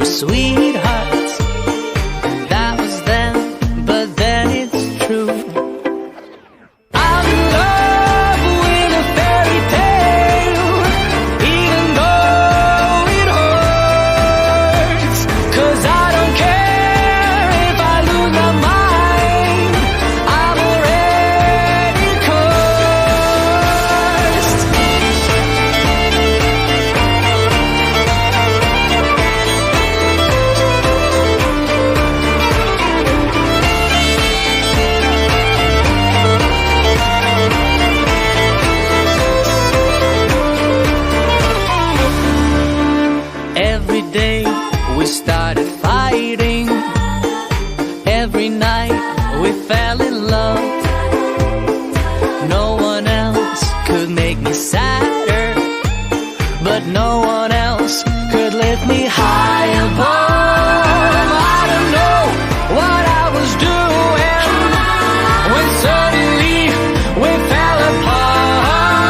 sweetheart. That was then, but then it's true. I'm in love with a fairy tale, even though it hurts. 'Cause I don't care if I lose my mind, I'm already cursed. Every day we started fighting. Every night we fell in love. No one else could make me sadder, but no one else could lift me high above. I don't know what I was doing when suddenly we fell apart.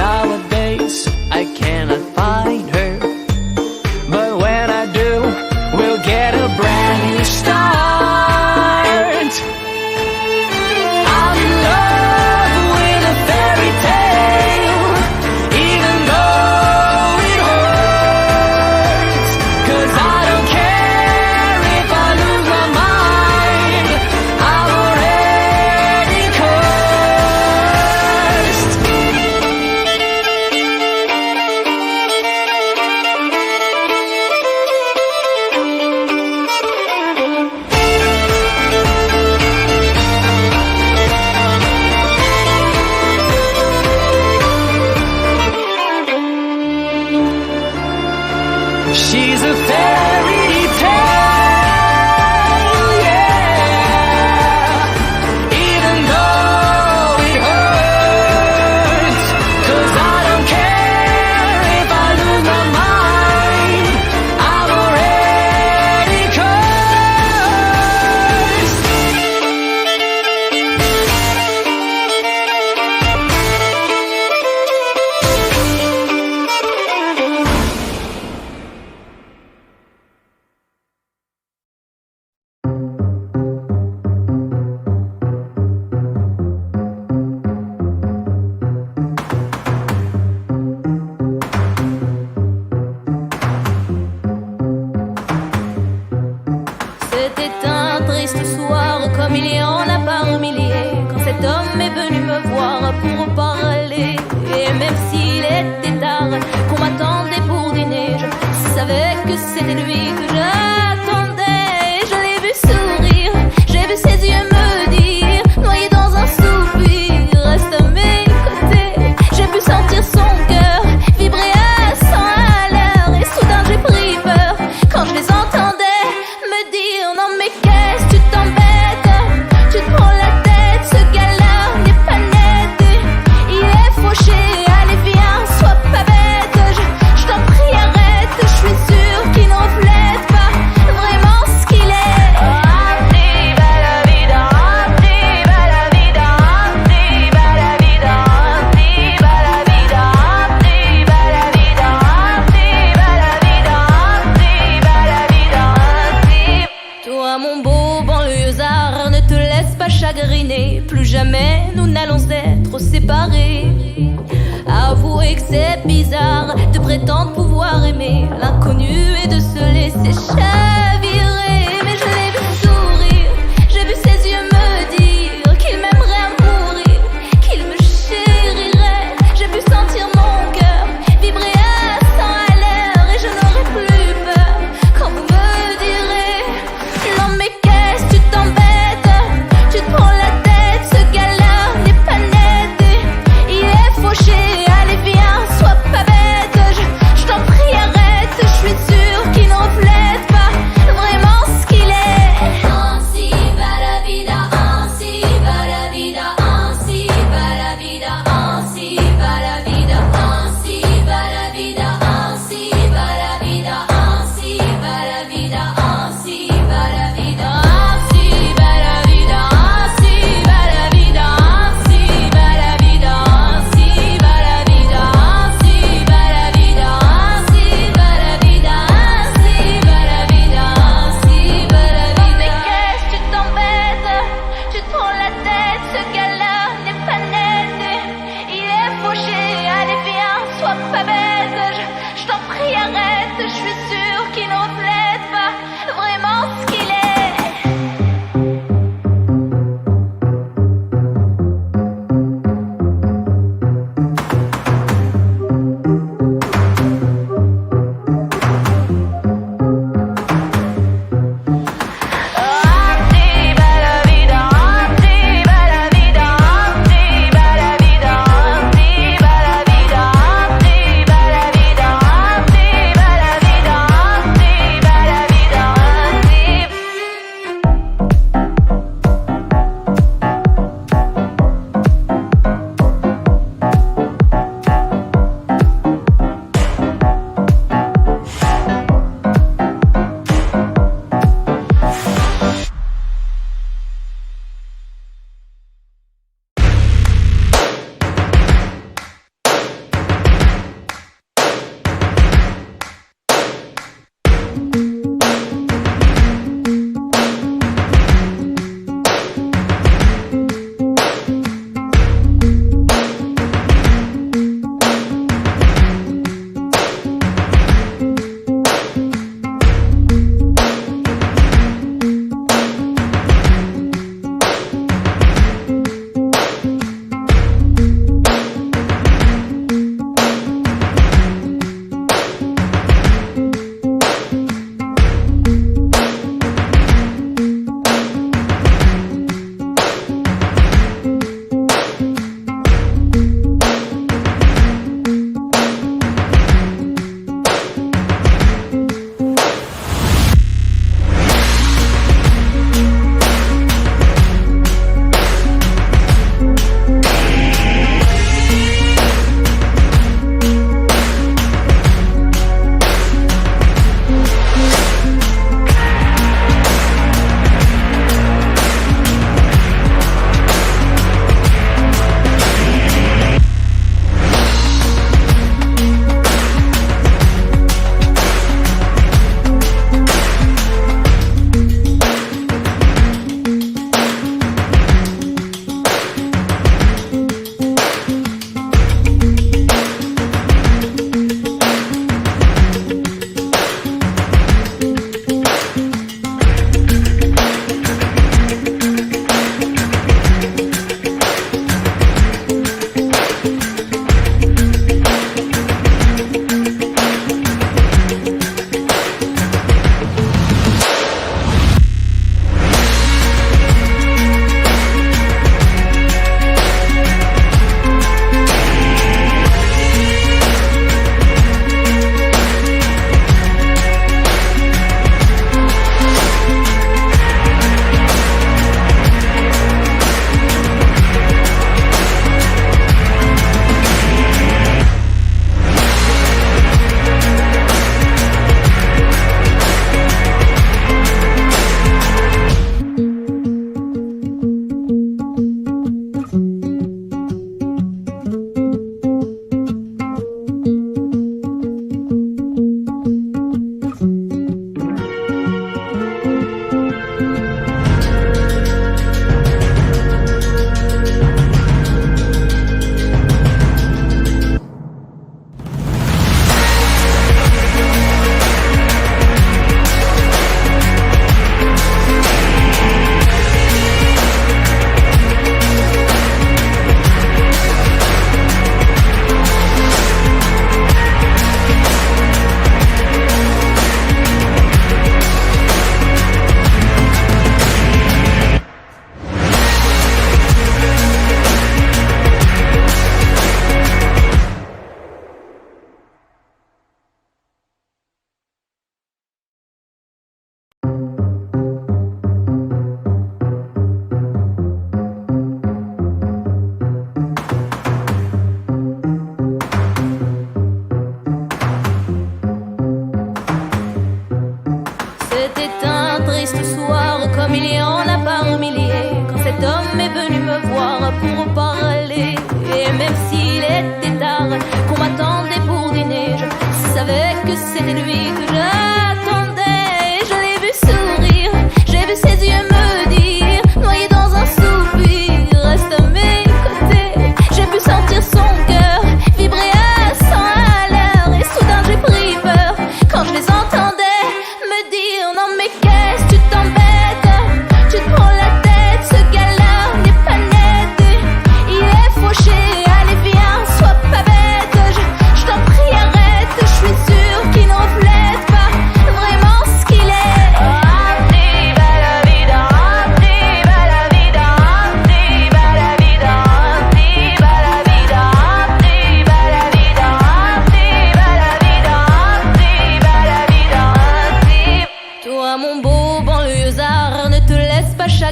Nowadays I cannot find her, but when I do, we'll get a brand new start. I'm in love with a fairy tale, even though it hurts. 'Cause I don't care if I lose my mind, I'm already cursed. She's a fairy tale, yeah, even though it hurts. 'Cause I don't care if I lose my mind, I'm already cursed. C'était un triste soir, comme il y en a par milliers, quand cet homme est venu me voir pour parler. Et même s'il était tard, qu'on m'attendait pour dîner, je savais que c'était lui que j'attendais. Je l'ai vu sourire, j'ai vu ses yeux me dire, noyé dans un soupir, reste à mes côtés. J'ai pu sentir son cœur vibrer à 100 à l'heure, et soudain j'ai pris peur quand je les entendais me dire: non mais qu'est-ce que tu t'embêtes, tu te prends la tête, ce gars-là n'est pas net, il est fauché, allez viens, sois pas bête, je t'en prie arrête, je suis sûre qu'il ne reflète pas vraiment ce qu'il est. Toi mon beau banlieusard, ne te laisse pas chagriner, plus jamais nous n'allons être séparés. Avouez que c'est bizarre de prétendre pouvoir aimer l'inconnu et de se laisser chavirer. Mais je l'ai vu sourire, j'ai vu ses yeux me dire qu'il m'aimerait à mourir, qu'il me chérirait. J'ai pu sentir mon cœur vibrer à 100 à l'heure, et je n'aurai plus peur quand vous me direz: non mais qu'est-ce que tu t'embêtes, tu te prends la tête, ce gars-là n'est pas net, il est fauché, allez viens, sois pas bête, je t'en prie arrête, je suis sûre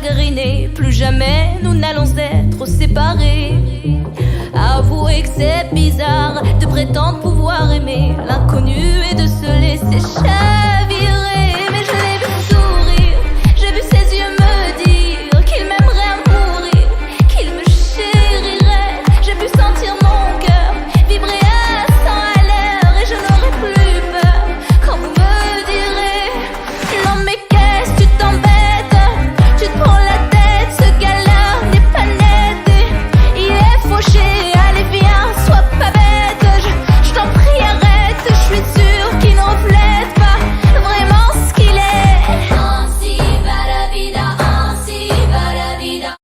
chagrinés. Plus jamais nous n'allons être séparés. Avouez que c'est bizarre de prétendre pouvoir aimer l'inconnu et de se laisser cher.